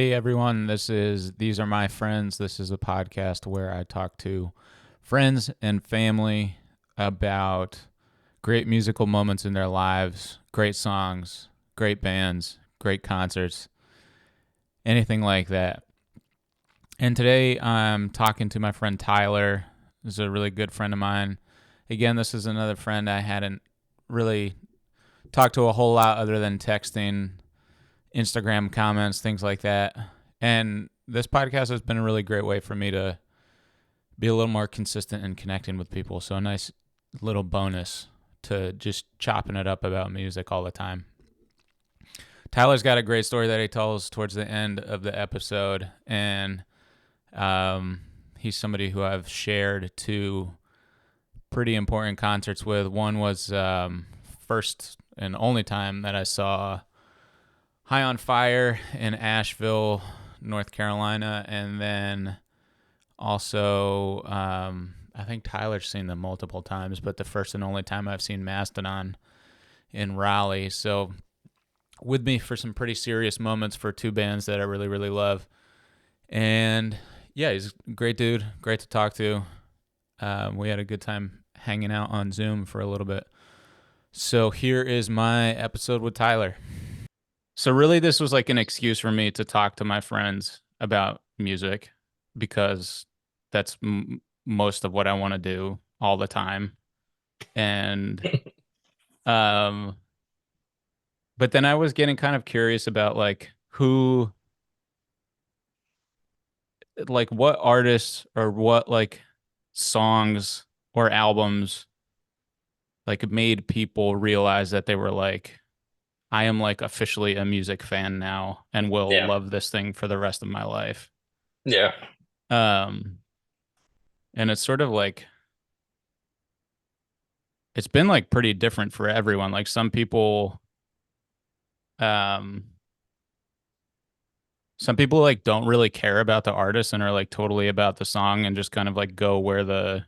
Hey everyone, These Are My Friends. This is a podcast where I talk to friends and family about great musical moments in their lives, great songs, great bands, great concerts, anything like that. And today I'm talking to my friend Tyler. This is a really good friend of mine. Again, this is another friend I hadn't really talked to a whole lot other than texting, Instagram comments, things like that. And this podcast has been a really great way for me to be a little more consistent in connecting with people. So a nice little bonus to just chopping it up about music all the time. Tyler's got a great story that he tells towards the end of the episode, and he's somebody who I've shared two pretty important concerts with. One was first and only time that I saw High on Fire in Asheville, North Carolina, and then also I think Tyler's seen them multiple times, but the first and only time I've seen Mastodon in Raleigh. So with me for some pretty serious moments for two bands that I really, really love. And yeah, he's a great dude, great to talk to. We had a good time hanging out on Zoom for a little bit. So here is my episode with Tyler. So really, this was like an excuse for me to talk to my friends about music because that's most of what I want to do all the time. And um but then I was getting kind of curious about like what artists or what like songs or albums like made people realize that they were like, I am like officially a music fan now and will Yeah. love this thing for the rest of my life. Yeah. Um, and it's sort of like it's been like pretty different for everyone. Like um, some people like don't really care about the artist and are like totally about the song and just kind of like go where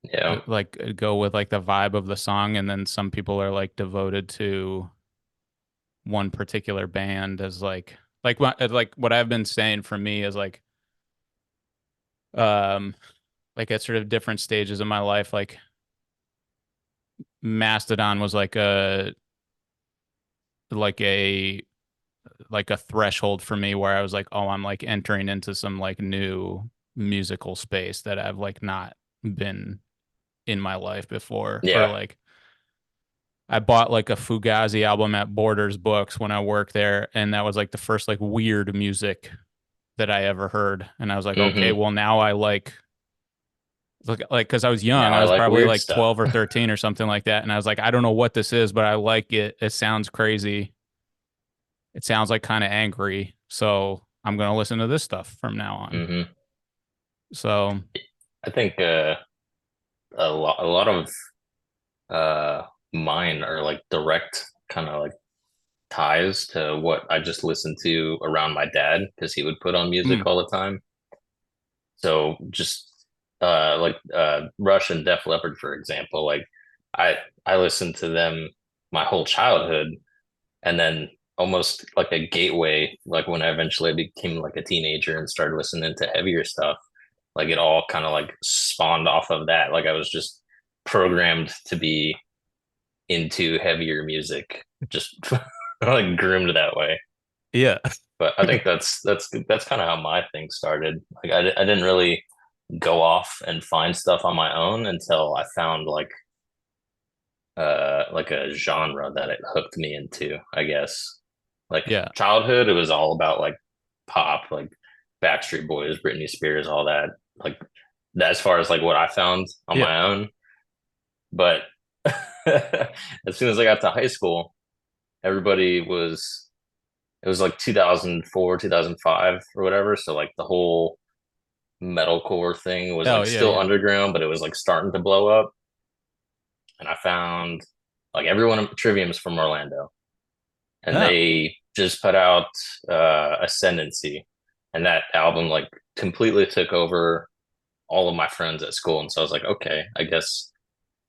Yeah. go with like the vibe of the song. And then some people are like devoted to one particular band as like what I've been saying for me is um like at sort of different stages of my life, like Mastodon was like a like a threshold for me where I was like, oh, I'm like entering into some like new musical space that I've like not been in my life before. Or Yeah. like I bought like a Fugazi album at Borders Books when I worked there, and that was like the first like weird music that I ever heard. And I was like, okay, Hmm. well now I like because I was young. Now I I was like probably weird like stuff. 12 or 13 or something like that. And I was like, I don't know what this is, but I like it. It sounds crazy. It sounds like kind of angry. So I'm going to listen to this stuff from now on. Hmm. So, I think a lot of uh mine are like direct kind of like ties to what I just listened to around my dad because he would put on music mm, all the time. So just like Rush and Def Leppard, for example, like I I listened to them my whole childhood, and then almost like a gateway, like when I eventually became like a teenager and started listening to heavier stuff, like it all kind of like spawned off of that. Like I was just programmed to be into heavier music, just like groomed that way. yeah. But I think that's kind of how my thing started. Like I didn't really go off and find stuff on my own until I found like a genre that it hooked me into, I guess. Like Yeah. childhood, it was all about like pop, like Backstreet Boys, Britney Spears, all that. Like that as far as like what I found on Yeah. my own. But as soon as I got to high school, everybody was it was like 2004, 2005 or whatever. So like the whole metalcore thing was Oh, like yeah. still Yeah. underground, but it was like starting to blow up. And I found like everyone in Trivium's from Orlando, and Oh, they just put out Ascendancy, and that album like completely took over all of my friends at school. And so I was like, okay, I guess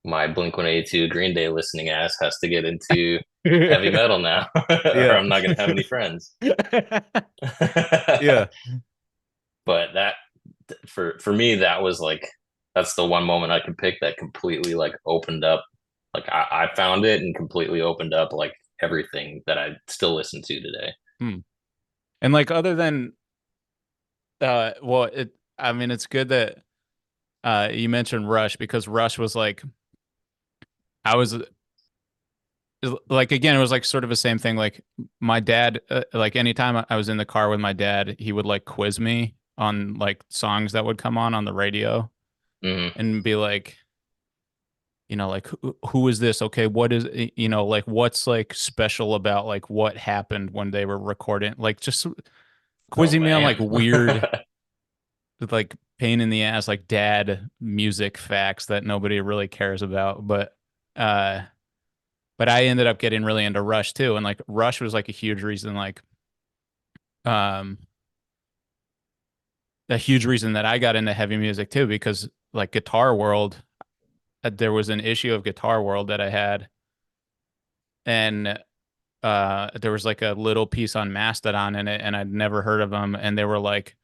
my Blink 182 Green Day listening ass has to get into heavy metal now, or Yeah. I'm not gonna have any friends. Yeah. But that for me, that was like that's the one moment I could pick that completely like opened up. Like I found it and completely opened up like everything that I still listen to today. Hmm. And like other than well, I mean it's good that you mentioned Rush because Rush was like I was like again it was like sort of the same thing like my dad like anytime I was in the car with my dad he would like quiz me on like songs that would come on the radio Hmm. and be like like who is this? Okay, what is like what's like special about like what happened when they were recording? Like just Oh quizzing me on like man. weird, like pain in the ass, like dad music facts that nobody really cares about. Uh, but I ended up getting really into Rush too, and like Rush was like um, a huge reason that I got into heavy music too, because like Guitar World, there was an issue of Guitar World that I had, and there was like a little piece on Mastodon in it, and I'd never heard of them, and they were like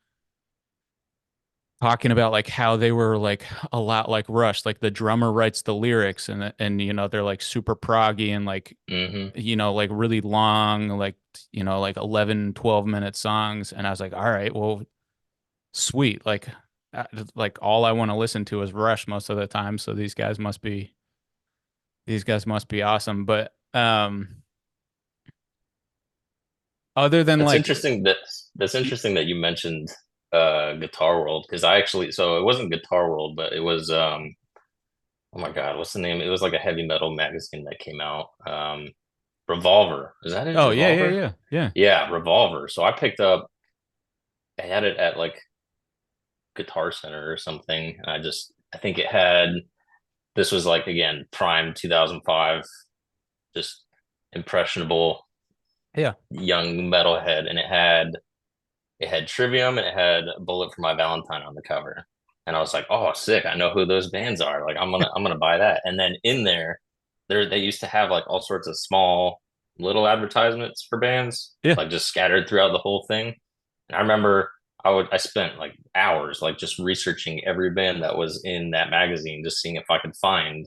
talking about like how they were like a lot like Rush, like the drummer writes the lyrics, and they're like super proggy and like Hmm. like really long, like like 11, 12 minute songs, and I was like, all right, well, sweet, uh, like all I want to listen to is Rush most of the time, so these guys must be awesome, but other than That's like interesting that's interesting that you mentioned Guitar World because I actually so it wasn't Guitar World but it was oh my God, what's the name? It was like a heavy metal magazine that came out. Revolver. Is that it? oh yeah, yeah, Revolver? yeah, yeah. Yeah, Revolver. So I picked up I had it at like Guitar Center or something. I think it had this was like again prime 2005 just impressionable Yeah. young metalhead and it had Trivium and it had Bullet for My Valentine on the cover. And I was like, "Oh, sick. I know who those bands are. Like I'm going to buy that." And then in there they used to have like all sorts of small little advertisements for bands Yeah. like just scattered throughout the whole thing. And I remember I spent like hours like just researching every band that was in that magazine just seeing if I could find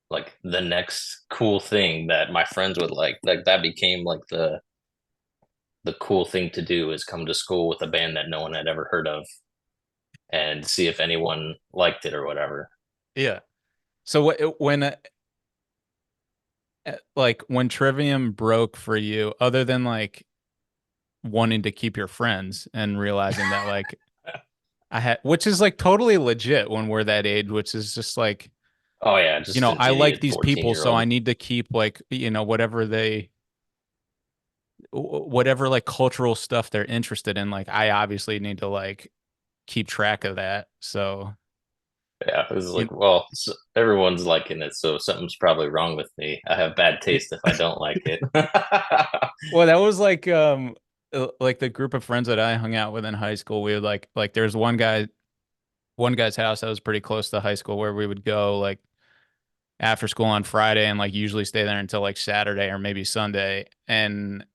like the next cool thing that my friends would like that became like the cool thing to do is come to school with a band that no one had ever heard of and see if anyone liked it or whatever. Yeah. So like when Trivium broke for you, other than like wanting to keep your friends and realizing that like I had, which is like totally legit when we're that age, which is just like, Oh yeah, just an I like idiot these 14 people, year so I old. need to keep like, whatever like cultural stuff they're interested in. Like I obviously need to like keep track of that. So, Yeah, it was you, like, well, so everyone's liking it, so something's probably wrong with me. I have bad taste if I don't like it. well, that was like the group of friends that I hung out with in high school. We would like there's one guy's house that was pretty close to high school where we would go like after school on Friday and like usually stay there until like Saturday or maybe Sunday. And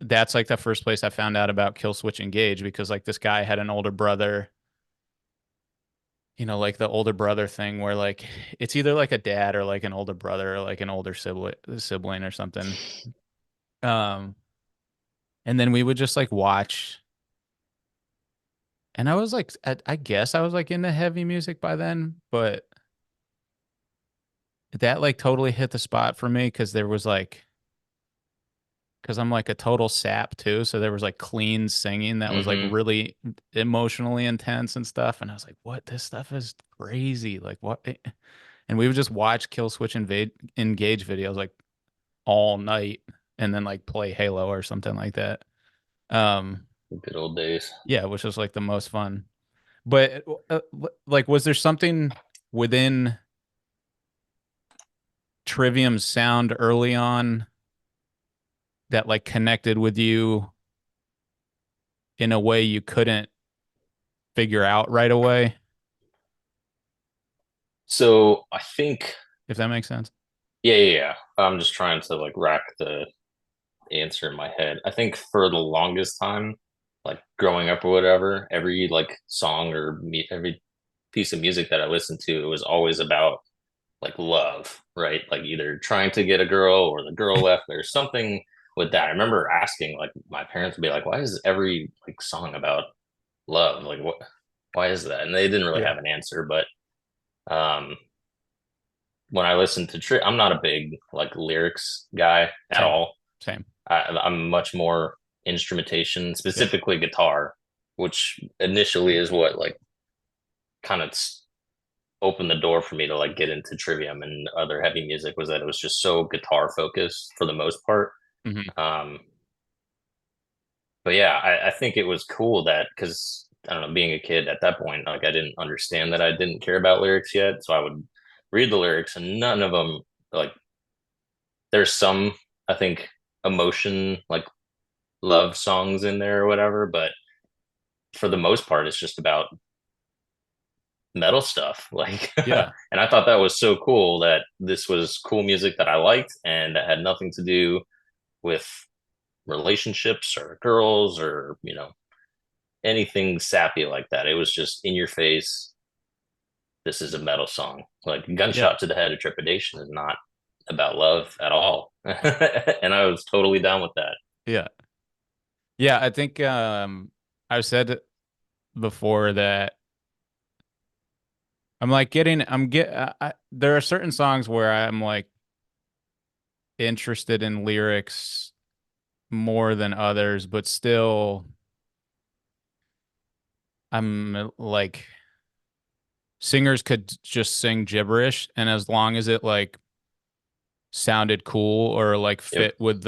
that's like the first place I found out about Kill Switch Engage because like this guy had an older brother, like the older brother thing where like it's either like a dad or like an older brother or like an older sibling or something. Um, and then we would just like watch. And I was like, I guess I was like into heavy music by then, but that like totally hit the spot for me because there was like, because I'm like a total sap too. So there was like clean singing that was like Hmm. really emotionally intense and stuff. And I was like, what? This stuff is crazy. Like, what? And we would just watch Kill Switch Engage videos like all night and then like play Halo or something like that. Um, Good old days. yeah, which was like the most fun. But like, was there something within Trivium's sound early on that like connected with you in a way you couldn't figure out right away, So I think if that makes sense? Yeah. I'm just trying to like rack the answer in my head. I think for the longest time, like growing up or whatever, every like song or every piece of music that I listened to, it was always about like love, right? Like either trying to get a girl or the girl left. There's something with that. I remember asking like my parents would be like, "Why is every like song about love? Like what? Why is that?" And they didn't really Yeah. have an answer. But um, when I listen to I'm not a big like lyrics guy at Same. all. Same. I'm much more instrumentation, Yep. specifically guitar, which initially is what like kind of opened the door for me to like get into Trivium and other heavy music was that it was just so guitar focused for the most part. Hmm. Um, but yeah, I think it was cool that because I don't know, being a kid at that point, like I didn't understand that I didn't care about lyrics yet, so I would read the lyrics and none of them like there's some I think emotion like love songs in there or whatever, but for the most part, it's just about metal stuff. Like, Yeah. and I thought that was so cool that this was cool music that I liked and that had nothing to do with relationships or girls or, anything sappy like that. It was just in your face. This is a metal song. Like, Yeah. Gunshot to the Head of Trepidation is not about love at all. And I was totally down with that. Yeah. Yeah. I think I've said before that I'm like getting I'm get there are certain songs where I'm like interested in lyrics more than others, but still I'm like singers could just sing gibberish, and as long as it like sounded cool or like Yep. fit with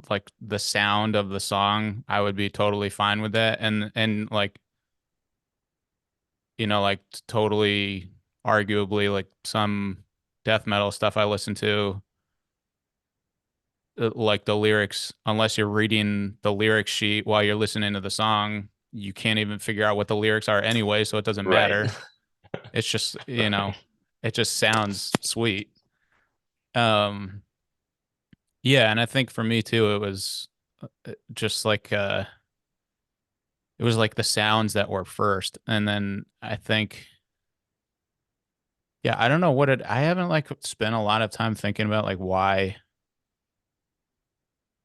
like the sound of the song, I would be totally fine with that. And like, like totally arguably like some death metal stuff I listen to, like the lyrics, unless you're reading the lyric sheet while you're listening to the song, you can't even figure out what the lyrics are anyway, so it doesn't Right. matter. It's just, it just sounds sweet. Um, yeah, and I think for me too, it was just like it was like the sounds that were first, and then I think, yeah, I don't know I haven't like spent a lot of time thinking about like why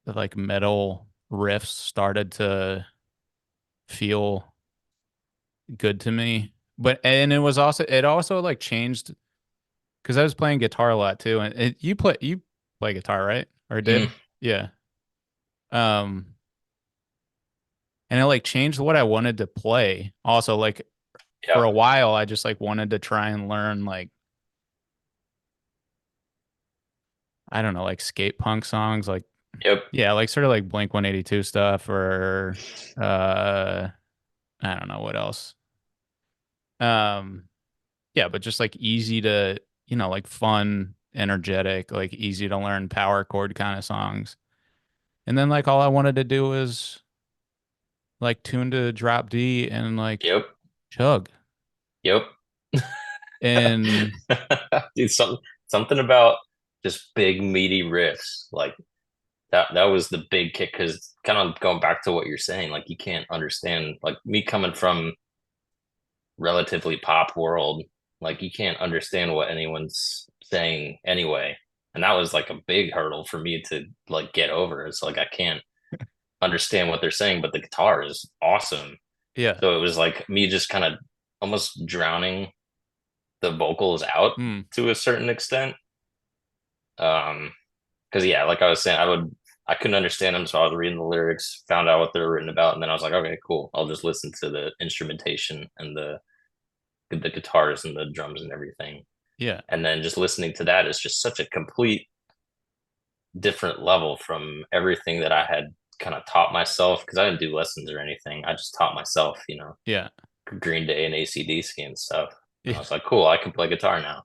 the like metal riffs started to feel good to me. But and it also like changed because I was playing guitar a lot too, and you play guitar, right? Or Mm, did? Yeah. Um, and it like changed what I wanted to play. Also, like for yeah. a while, I just like wanted to try and learn like I don't know, like skate punk songs, like Yep. yeah, like sort of like Blink 182 stuff or uh I don't know what else. Um yeah, but just like easy to, like fun, energetic, like easy to learn power chord kind of songs. And then like all I wanted to do was like tune to drop D and like Yep. chug. Yep. And Dude, something about just big meaty riffs like that was the big kick because kind of going back to what you're saying, like you can't understand like me coming from relatively pop world, like you can't understand what anyone's saying anyway. And that was like a big hurdle for me to like get over. It's like I can't understand what they're saying, but the guitar is awesome. yeah. So it was like me just kind of almost drowning the vocals out Mm, to a certain extent. Because yeah, like I was saying, I couldn't understand them, so I was reading the lyrics, found out what they were written about, and then I was like, okay, cool. I'll just listen to the instrumentation and the guitars and the drums and everything. yeah. And then just listening to that is just such a complete different level from everything that I had kind of taught myself because I didn't do lessons or anything. I just taught myself, Yeah. Green Day and AC/DC and stuff. And I Yeah. was like, cool, I can play guitar now.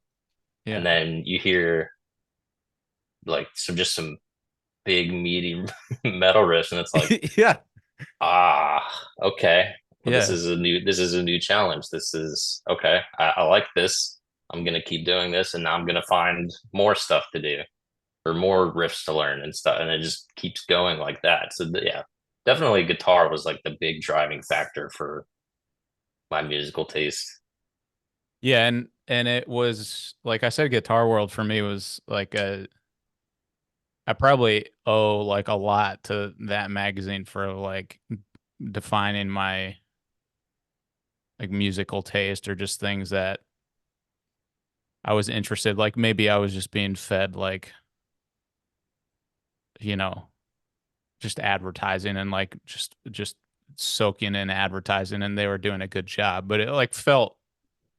And Yeah. then you hear like some big meaty metal riffs, and it's like, Yeah. okay. Well, Yeah. this is a new challenge. This is okay. I like this. I'm gonna keep doing this, and now I'm gonna find more stuff to do or more riffs to learn and stuff, and it just keeps going like that. So yeah, definitely guitar was like the big driving factor for my musical taste. Yeah, and it was like I said, Guitar World for me was like a I probably owe like a lot to that magazine for like defining my like musical taste or just things that I was interested. Like maybe I was just being fed like, you know, just advertising and like just soaking in advertising and they were doing a good job, but it like felt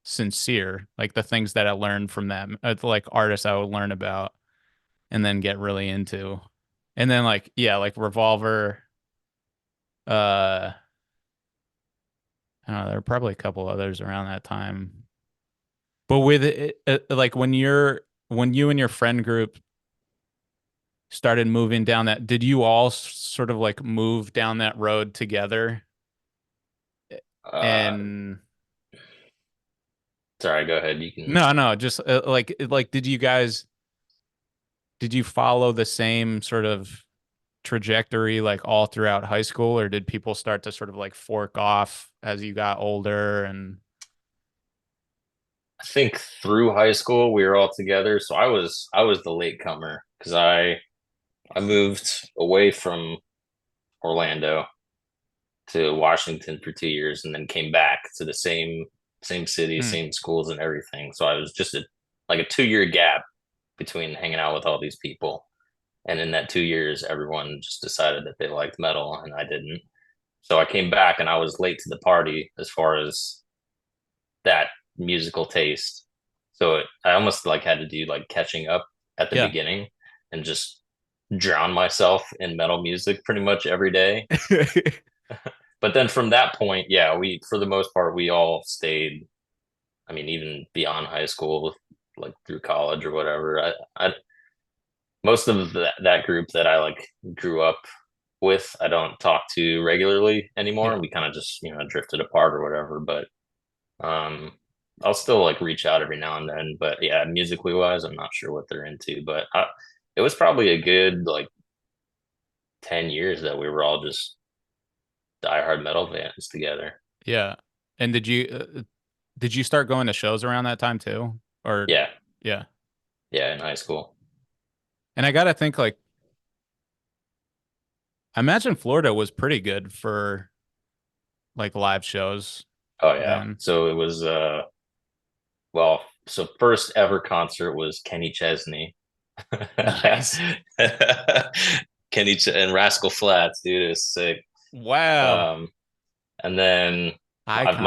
sincere. Like the things that I learned from them, like artists I would learn about and then get really into. And then like yeah, like Revolver, uh I don't know, there were probably a couple others around that time. But with it, like when you and your friend group started moving down that, did you all sort of like move down that road together? Uh, And Sorry, go ahead. You can. no, no, just like did you follow the same sort of trajectory like all throughout high school, or did people start to sort of like fork off as you got older and I think through high school we were all together, so I was the latecomer because I moved away from Orlando to Washington for 2 years and then came back to the same city, hmm, same schools and everything. So I was just like a 2 year gap between hanging out with all these people. And in that 2 years, everyone just decided that they liked metal and I didn't. So I came back and I was late to the party as far as that musical taste. So I almost like had to do like catching up at the yeah. beginning and just drown myself in metal music pretty much every day. But then from that point, yeah, we for the most part we all stayed. I mean, even beyond high school, like through college or whatever. I most of that group that I like grew up with, I don't talk to regularly anymore. Yeah. We kind of just drifted apart or whatever. But um, I'll still like reach out every now and then. But yeah, musically wise, I'm not sure what they're into. But it was probably a good like 10 years that we were all just diehard metal fans together. Yeah. And did you start going to shows around that time too? Or Yeah, yeah. yeah, in high school. And I gotta think like I imagine Florida was pretty good for like live shows Oh yeah. then. So it was well, so first ever concert was Kenny Chesney. Nice. And Rascal Flatts, dude, it was sick. Wow. Um, and then Icons.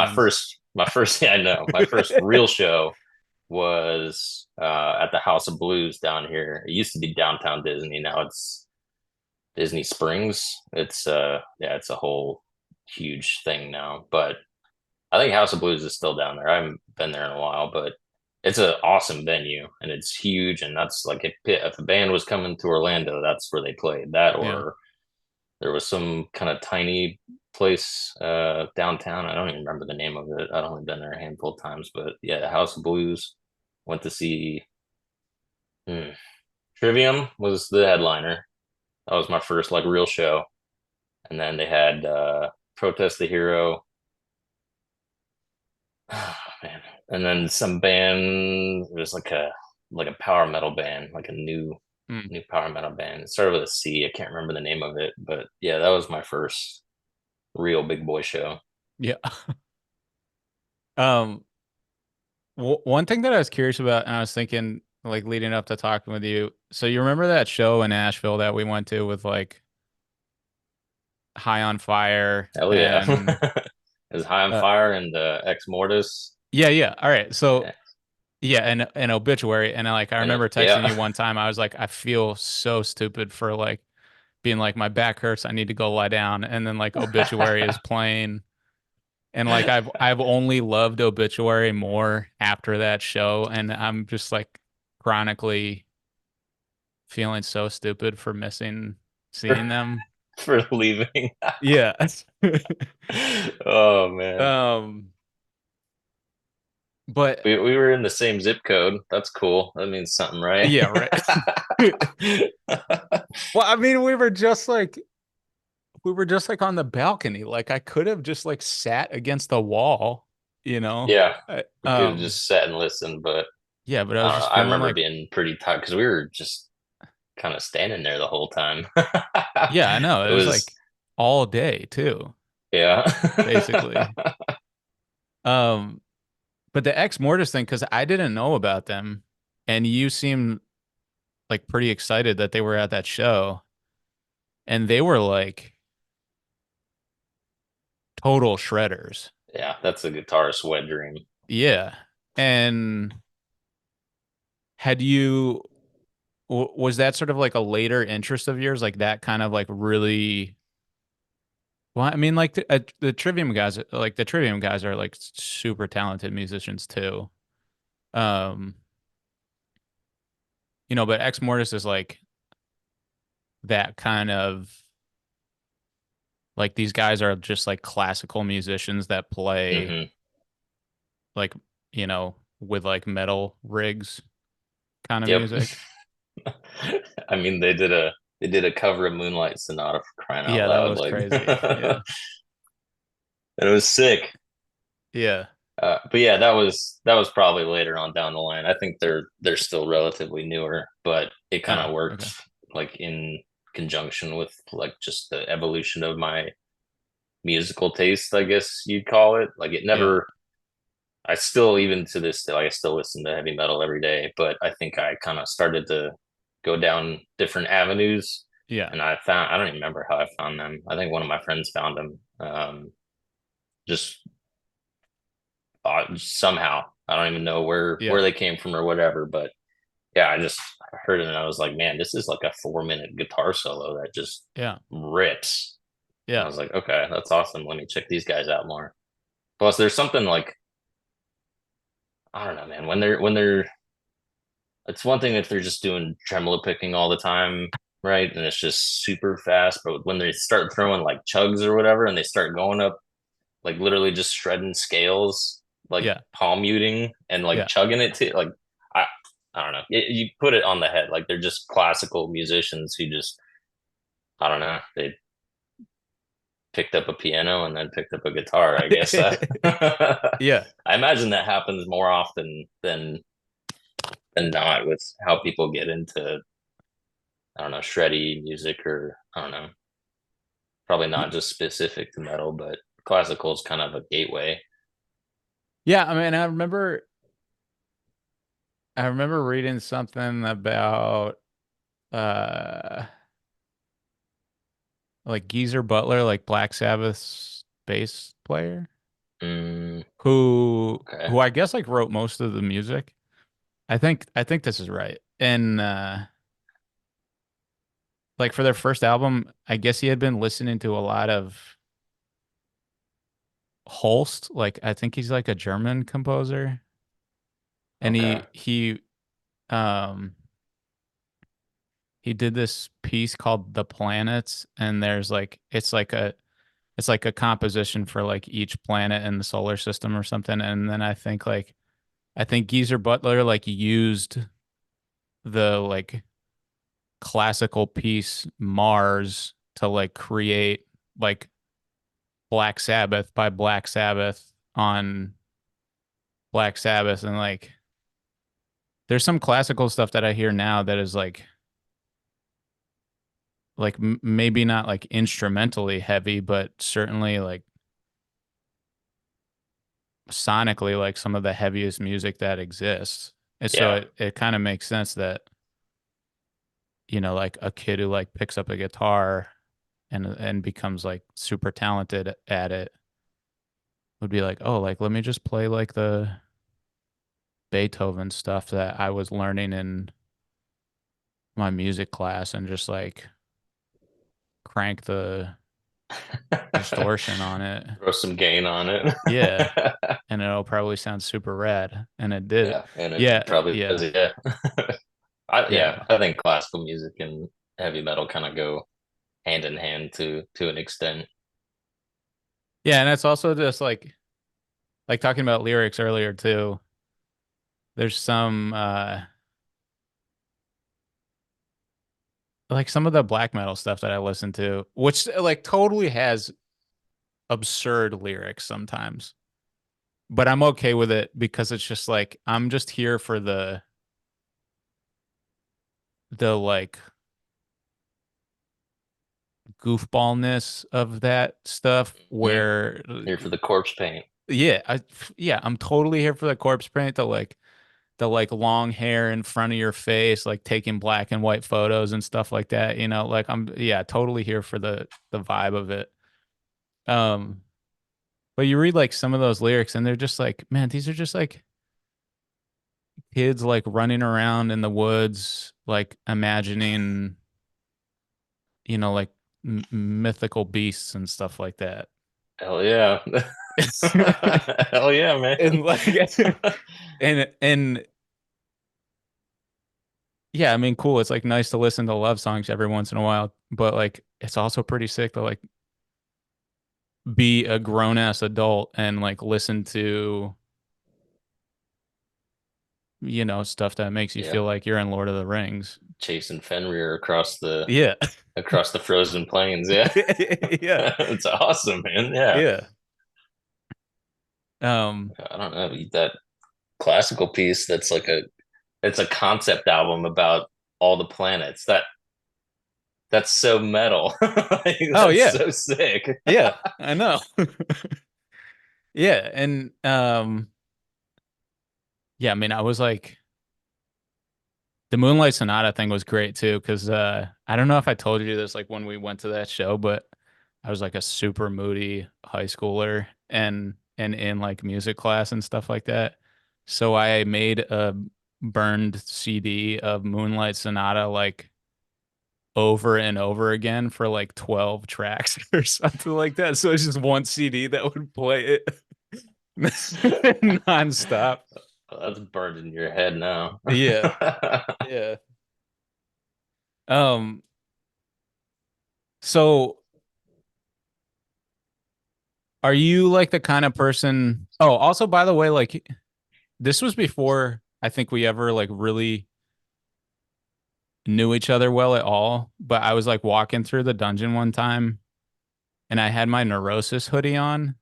my first yeah, I know my first real show was at the House of Blues down here. It used to be downtown Disney. Now it's Disney Springs. It's yeah, it's a whole huge thing now. But I think House of Blues is still down there. I haven't been there in a while, but it's an awesome venue and it's huge. And that's like if a band was coming to Orlando, that's where they played that. Yeah. Or there was some kind of tiny place downtown. I don't even remember the name of it. I've only been there a handful of times, but yeah, the House of Blues. Went to see hmm, Trivium was the headliner. That was my first like real show. And then they had Protest the Hero. Oh, man. And then some band, it was like a power metal band, like a Hmm. new power metal band. It started with a C. I can't remember the name of it, but yeah, that was my first real big boy show. Yeah. Um, w one thing that I was curious about, and I was thinking, like leading up to talking with you. So you remember that show in Nashville that we went to with like High on Fire Hell yeah. and It was High on uh, Fire and Ex Mortis. yeah, yeah. All right. So Yeah. yeah, and Obituary, and I And remember texting you yeah. one time. I was like, I feel so stupid for like being like my back hurts. I need to go lie down, and then like Obituary is playing. And like I've only loved Obituary more after that show, and I'm just like chronically feeling so stupid for missing for, seeing them. for leaving. Yeah. Oh man. Um, But We were in the same zip code. That's cool. That means something, right? yeah, right. Well, I mean, we were just like on the balcony. Like I could have just like sat against the wall, you know. Yeah, I, we could have just sat and listened, but yeah, but I I was don't know. just I feeling remember like being pretty tired because we were just kind of standing there the whole time. yeah, I know. It It was was, like all day too, yeah. basically. Um, but the ex Mortis thing, because I didn't know about them, and you seemed like pretty excited that they were at that show, and they were like total shredders. Yeah, that's a guitarist wet dream. Yeah. And had you was that sort of like a later interest of yours, like that kind of like really well, I mean, like the Trivium guys, like the Trivium guys are like super talented musicians too. Um, but Ex Mortis is like that kind of like these guys are just like classical musicians that play Hmm. like, with like metal rigs kind of Yep. music. I mean, they did a cover of Moonlight Sonata for crying out Yeah, that loud, was like, crazy. Yeah. and it was sick. Yeah. But yeah, that was probably later on down the line. I think they're still relatively newer, but it kind Oh, of worked okay. like in conjunction with like just the evolution of my musical taste, I guess you'd call it. Like it Yeah. never. I still even to this day, like, I still listen to heavy metal every day, but I think I kind of started to go down different avenues, Yeah. and I don't even remember how I found them. I think one of my friends found them. Just somehow. I don't even know where Yeah. they came from or whatever, but yeah, I heard it and I was like, man, this is like a 4 minute guitar solo that just Yeah. rips. And I Yeah. was like, okay, that's awesome. Let me check these guys out more. Plus, there's something like I don't know, man. When they're it's one thing if they're just doing tremolo picking all the time, right? And it's just super fast. But when they start throwing like chugs or whatever, and they start going up like literally just shredding scales, like Yeah. palm muting and like Yeah. chugging it to like I I don't know. You put it on the head. Like they're just classical musicians who just I don't know. They picked up a piano and then picked up a guitar. I guess Yeah. I imagine that happens more often than not with how people get into I don't know shreddy music or I don't know. Probably not just specific to metal, but classical is kind of a gateway. Yeah, I mean, I remember reading something about uh like Geezer Butler, like Black Sabbath's bass player, Mm, who okay. I guess like wrote most of the music. I think this is right. And like for their first album, I guess he had been listening to a lot of Holst. Like I think he's like a German composer. And Okay. um he did this piece called The Planets, and there's like it's like a composition for like each planet in the solar system or something. And then I think Geezer Butler like used the like classical piece Mars to like create like Black Sabbath by Black Sabbath on Black Sabbath. And like there's some classical stuff that I hear now that is like maybe not like instrumentally heavy, but certainly like sonically like some of the heaviest music that exists. And so Yeah. it kind of makes sense that, like a kid who like picks up a guitar and becomes like super talented at it would be like, oh, like let me just play like the Beethoven stuff that I was learning in my music class and just like crank the distortion on it. Throw some gain on it. Yeah. And it'll probably sound super rad. And it did it. Yeah, and it Yeah. probably does. Yeah. Yeah, Yeah. I think classical music and heavy metal kind of go hand in hand to an extent. Yeah. And it's also just like talking about lyrics earlier too. There's some like some of the black metal stuff that I listen to, which like totally has absurd lyrics sometimes. But I'm okay with it because it's just like I'm just here for the like goofballness of that stuff Hmm. where Here for the corpse paint. yeah, yeah, I'm totally here for the corpse paint, the like long hair in front of your face, like taking black and white photos and stuff like that, like I'm yeah, totally here for the vibe of it. Um but you read like some of those lyrics and they're just like, man, these are just like kids like running around in the woods, like imagining, like mythical beasts and stuff like that. Hell yeah. Hell yeah, man. And like and yeah, I mean, cool. It's like nice to listen to love songs every once in a while, but like it's also pretty sick to like be a grown ass adult and like listen to, stuff that makes you Yeah. feel like you're in Lord of the Rings. Chasing Fenrir across the Yeah. across the frozen plains. Yeah. Yeah. It's awesome, man. Yeah. Yeah. Um, I don't know. That classical piece that's like it's a concept album about all the planets. That's so metal. Like, oh that's yeah. so sick. Yeah, I know. Yeah, and yeah, I mean, I was like the Moonlight Sonata thing was great too because I don't know if I told you this like when we went to that show, but I was like a super moody high schooler and in like music class and stuff like that. So I made a burned CD of Moonlight Sonata like over and over again for like 12 tracks or something like that. So it's just one CD that would play it nonstop. That's burned in your head now. Yeah. Yeah. Um, so are you like the kind of person? Oh, also by the way, like this was before I think we ever like really knew each other well at all, but I was like walking through the dungeon one time and I had my Neurosis hoodie on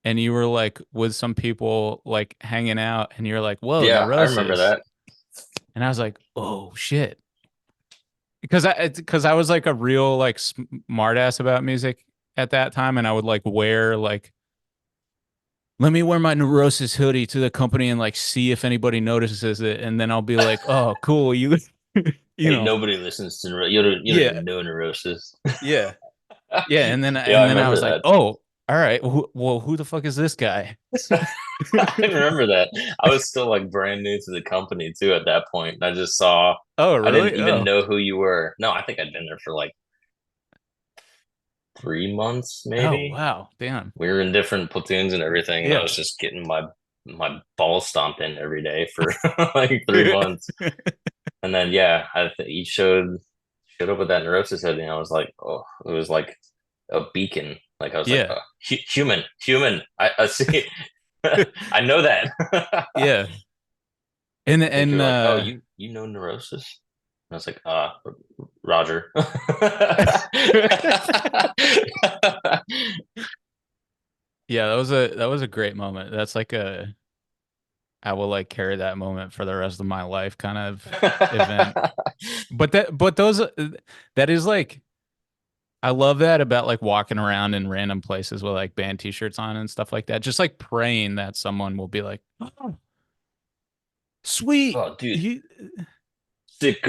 and you were like with some people like hanging out and you're like, "Whoa, Yeah, I remember Neurosis." that. And I was like, "Oh shit." Because I was like a real like smart ass about music at that time and I would like wear like let me wear my Neurosis hoodie to the company and like see if anybody notices it and then I'll be like, "Oh, cool, you you Hey, know." nobody listens to you don't Yeah. even know Neurosis. Yeah. Yeah, and then Yeah, I and then I remember was like, that. "Oh, all right. Well, who the fuck is this guy?" I remember that. I was still like brand new to the company too at that point. And I just saw, Oh, I didn't really? even Oh. know who you were. No, I think I'd been there for like 3 months, Oh, maybe. wow. Damn. We were in different platoons and everything, and I was Yeah. just getting my balls stomped in every day for like 3 months. And then yeah, he showed up with that Neurosis head, and I was like, oh, it was like a beacon. Like I was like, Yeah. human. I see. I know that. Yeah. And I think and you're like, oh, you know Neurosis? And I was like, Roger. yeah, that was a great moment. That's like a I will like carry that moment for the rest of my life kind of event. But those that is like I love that about like walking around in random places with like band t-shirts on and stuff like that. Just like praying that someone will be like, "Oh, sweet." Oh, dude, You, sick.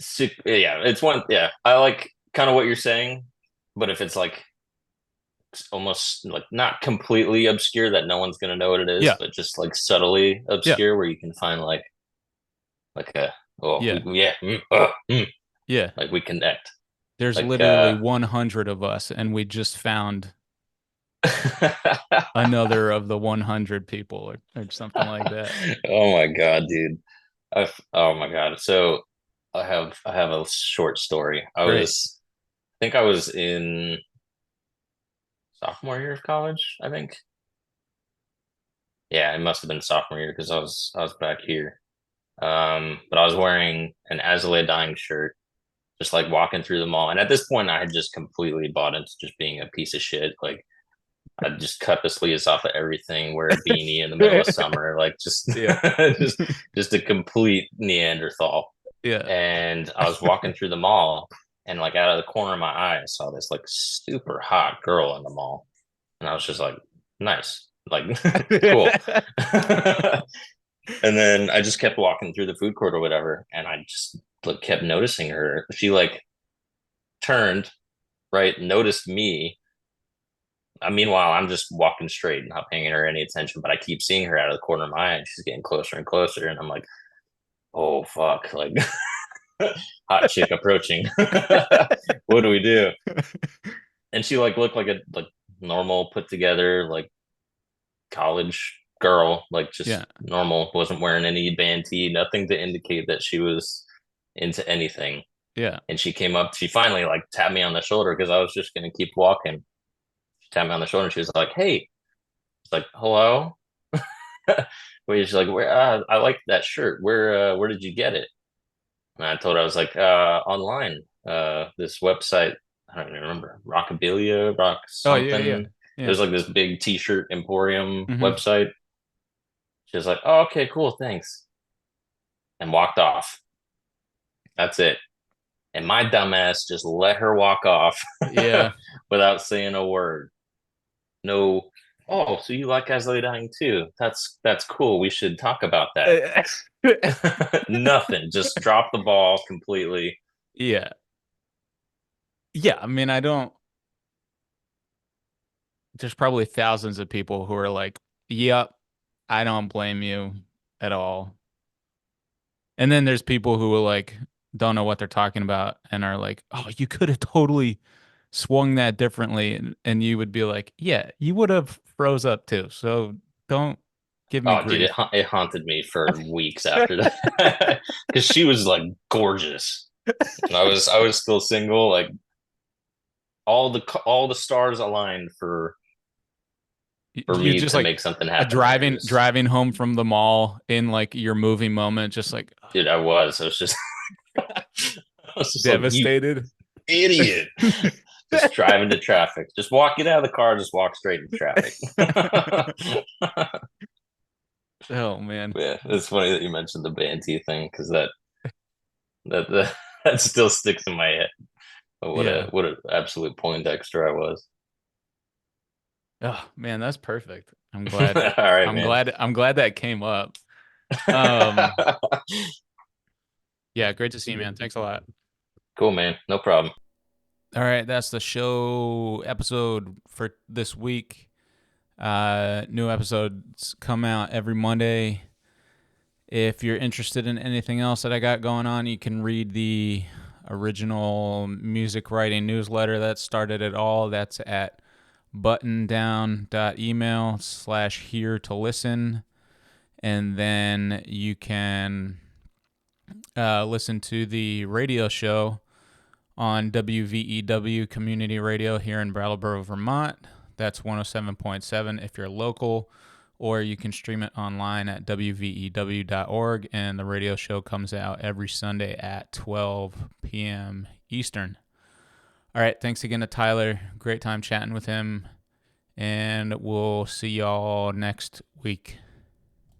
Sick. Yeah, it's one. Yeah, I like kind of what you're saying, but if it's like almost like not completely obscure that no one's gonna know what it is, yeah. but just like subtly Yeah. obscure where you can find like a oh Yeah. yeah Yeah. like we connect There's like literally 100 of us and we just found another of the 100 people or something like that. oh my god, dude. Oh my god. So I have a short story. Great. I think I was in sophomore year of college, I think. Yeah, it must have been sophomore year because I was back here. But I was wearing an Azalea Dying shirt, just like walking through the mall. And at this point, I had just completely bought into just being a piece of shit. Like I'd just cut the sleeves off of everything, wear a beanie in the middle of summer, like just Yeah. just just a complete Neanderthal. Yeah. And I was walking through the mall, and like out of the corner of my eye, I saw this like super hot girl in the mall, and I was just like, nice, like cool. And then I just kept walking through the food court or whatever, and I just like kept noticing her. She like turned right, noticed me. Meanwhile, I'm just walking straight, not paying her any attention, but I keep seeing her out of the corner of my eye, and she's getting closer and closer, and I'm like, oh fuck, like hot chick approaching. What do we do? And she like looked like a like normal, put together, like college girl, like Yeah. just normal, wasn't wearing any band tee, nothing to indicate that she was into anything. Yeah. And she came up, she finally like tapped me on the shoulder because I was just gonna keep walking. She tapped me on the shoulder and she was like, hey, it's like, hello. Where she's like, where I like that shirt. Where did you get it? And I told her I was like, online. This website, I don't even remember, Rockabilia, Rock Oh, yeah, yeah. something. Yeah. There's like this big t-shirt emporium Hmm. website. She was like, oh, okay, cool, thanks. And walked off. That's it. And my dumbass just let her walk off Yeah. without saying a word. No, oh, so you like Gaslight Dying too? That's cool. We should talk about that. Nothing. Just drop the ball completely. Yeah. Yeah. I mean, I don't, there's probably thousands of people who are like, yep, I don't blame you at all. And then there's people who are like, don't know what they're talking about and are like, oh, you could have totally swung that differently. And you would be like, yeah, you would have froze up too. So don't give me Oh, dude, grief. it haunted me for weeks after that because she was like gorgeous, and I was still single. Like all the stars aligned for You me just to like make something a happen there. It driving was, driving home from the mall in like your movie moment, just like dude, I was just I was just like, you devastated. idiot. Just drive into traffic. Just walk, get out of the car, just walk straight into traffic. Oh man. Yeah, it's funny that you mentioned the Banty thing because that that still sticks in my head. But Yeah. what an absolute Poindexter I was. Oh man, that's perfect. I'm glad. All right, I'm man. glad. I'm glad that came up. Um, yeah, great to see you, man. Thanks a lot. Cool, man. No problem. All right, that's the show episode for this week. New episodes come out every Monday. If you're interested in anything else that I got going on, you can read the original music writing newsletter that started it all. That's at buttondown.email/here to listen. And then you can listen to the radio show on WVEW Community Radio here in Brattleboro, Vermont. That's 107.7 if you're local, or you can stream it online at wvew.org, and the radio show comes out every Sunday at 12 p.m. Eastern. All right, thanks again to Tyler. Great time chatting with him, and we'll see y'all next week.